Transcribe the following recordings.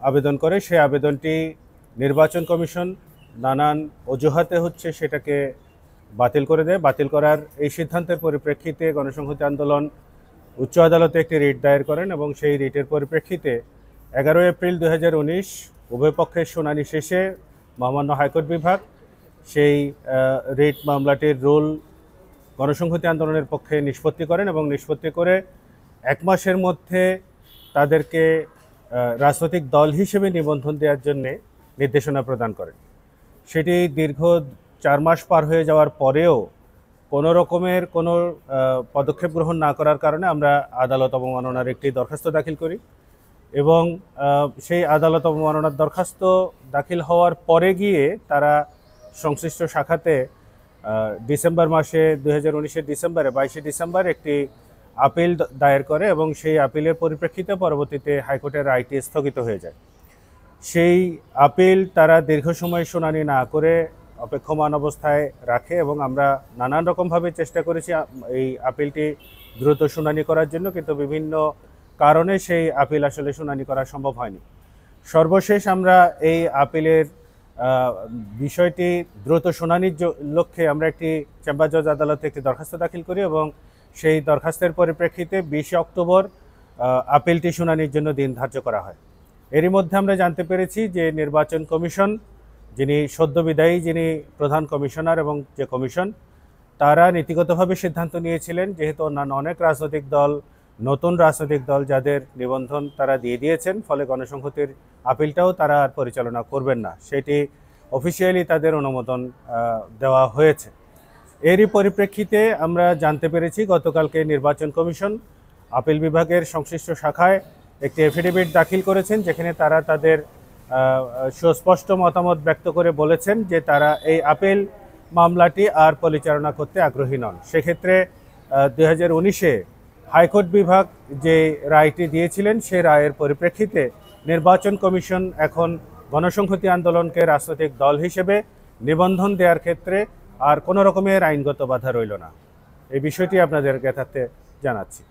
আবেদন করে সেই আবেদনটি নির্বাচন কমিশন নানান অজুহাতে সেটাকে বাতিল করে দেয়। বাতিল করার এই সিদ্ধান্তের পরিপ্রেক্ষিতে গণসংহতি আন্দোলন উচ্চ আদালতে একটি রিট দায়ের করেন এবং সেই রিটের পরিপ্রেক্ষিতে 11 এপ্রিল 2019 উভয় পক্ষের শুনানি শেষে মহামান্য হাইকোর্ট বিভাগ সেই রিট মামলাটির রুল গণসংহতি আন্দোলনের পক্ষে নিষ্পত্তি করেন এবং নিষ্পত্তি করে 1 মাসের মধ্যে তাদেরকে রাজনৈতিক দল হিসেবে নিবন্ধন দেওয়ার জন্য নির্দেশনা প্রদান করেন। সেটি দীর্ঘ 4 মাস পার হয়ে যাওয়ার পরেও কোনো রকমের কোনো পদক্ষেপ গ্রহণ না করার কারণে আমরা আদালত অবমাননার একটি দরখাস্ত দাখিল করি এবং সেই আদালত অবমাননার দরখাস্ত দাখিল হওয়ার পরে গিয়ে তারা সংশ্লিষ্ট শাখাতে ডিসেম্বর মাসে 2019-এর ডিসেম্বরে 22 ডিসেম্বর একটি আপিল দায়ের করে এবং সেই আপিলের পরিপ্রেক্ষিতে পরবর্তীতে হাইকোর্টের রায়টি স্থগিত হয়ে যায়। সেই আপিল তারা দীর্ঘ সময় শুনানি না করে অপেক্ষমান অবস্থায় রাখে এবং আমরা নানান রকমভাবে চেষ্টা করেছি এই আপিলটি দ্রুত শুনানি করার জন্য, কিন্তু বিভিন্ন কারণে সেই আপিল আসলে শুনানি করা সম্ভব হয়নি। সর্বশেষ আমরা এই আপিলের বিষয়টি দ্রুত শুনানির লক্ষ্যে আমরা একটি চেম্বার জজ আদালতে একটি দরখাস্ত দাখিল করি এবং সেই দরখাস্তের পরিপ্রেক্ষিতে 20 অক্টোবর আপিলটি শুনানির জন্য দিন ধার্য করা হয়। এরই মধ্যে আমরা জানতে পেরেছি যে নির্বাচন কমিশন, যিনি সদ্য বিদায়ী যিনি প্রধান কমিশনার এবং যে কমিশন, তারা নীতিগতভাবে সিদ্ধান্ত নিয়েছিলেন যেহেতু অন্যান্য অনেক রাজনৈতিক দল, নতুন রাজনৈতিক দল যাদের নিবন্ধন তারা দিয়ে দিয়েছেন, ফলে গণসংহতির আপিলটাও তারা আর পরিচালনা করবেন না, সেটি অফিসিয়ালি তাদের অনুমোদন দেওয়া হয়েছে। এরই পরিপ্রেক্ষিতে আমরা জানতে পেরেছি গতকালকে নির্বাচন কমিশন আপিল বিভাগের সংশ্লিষ্ট শাখায় একটি এফিডেভিট দাখিল করেছেন, যেখানে তারা তাদের সুস্পষ্ট মতামত ব্যক্ত করে বলেছেন যে তারা এই আপিল মামলাটি আর পরিচালনা করতে আগ্রহী নন। সেক্ষেত্রে 2019-এ হাইকোর্ট বিভাগ যে রায়টি দিয়েছিলেন সেই রায়ের পরিপ্রেক্ষিতে নির্বাচন কমিশন এখন গণসংহতি আন্দোলনকে রাজনৈতিক দল হিসেবে নিবন্ধন দেওয়ার ক্ষেত্রে আর কোনো রকমের আইনগত বাধা রইল না। এই বিষয়টি আপনাদের জ্ঞাতার্থে জানাচ্ছি।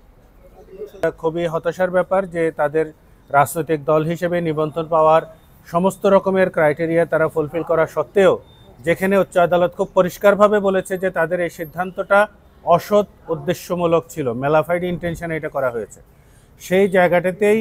খুবই হতাশার ব্যাপার যে তাদের রাজনৈতিক দল হিসেবে নিবন্ধন পাওয়ার সমস্ত রকমের ক্রাইটেরিয়া তারা ফুলফিল করা সত্ত্বেও, যেখানে উচ্চ আদালত খুব পরিষ্কারভাবে বলেছে যে তাদের এই সিদ্ধান্তটা অসৎ উদ্দেশ্যমূলক ছিল, ম্যালাফাইড ইন্টেনশনে এটা করা হয়েছে, সেই জায়গাটাতেই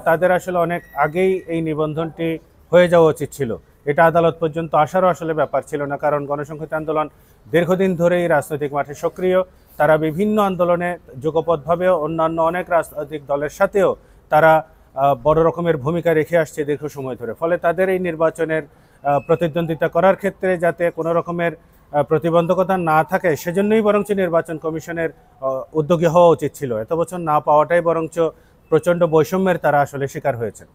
তাদের আসলে অনেক আগেই এই নিবন্ধনটি হয়ে যাওয়া উচিত ছিল। এটা আদালত পর্যন্ত আসারও আসলে ব্যাপার ছিল না, কারণ গণসংহতি আন্দোলন দীর্ঘদিন ধরেই রাজনৈতিক মাঠে সক্রিয়। তারা বিভিন্ন আন্দোলনে যুগপৎভাবে অন্যান্য অনেক রাজনৈতিক দলের সাথেও তারা বড় রকমের ভূমিকা রেখে আসছে দীর্ঘ সময় ধরে। ফলে তাদের এই নির্বাচনের প্রতিদ্বন্দ্বিতা করার ক্ষেত্রে যাতে কোনো রকমের প্রতিবন্ধকতা না থাকে, সেজন্যই বরঞ্চ নির্বাচন কমিশনের উদ্যোগী হওয়া উচিত ছিল। এত বছর না পাওয়াটাই বরঞ্চ প্রচণ্ড বৈষম্যের তারা আসলে শিকার হয়েছে।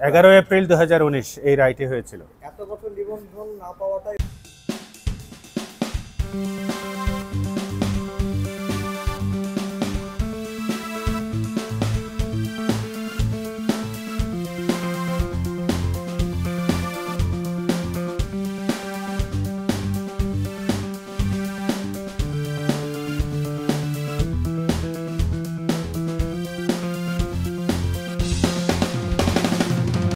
11 এপ্রিল 2019 এই রায়টি হয়েছিল।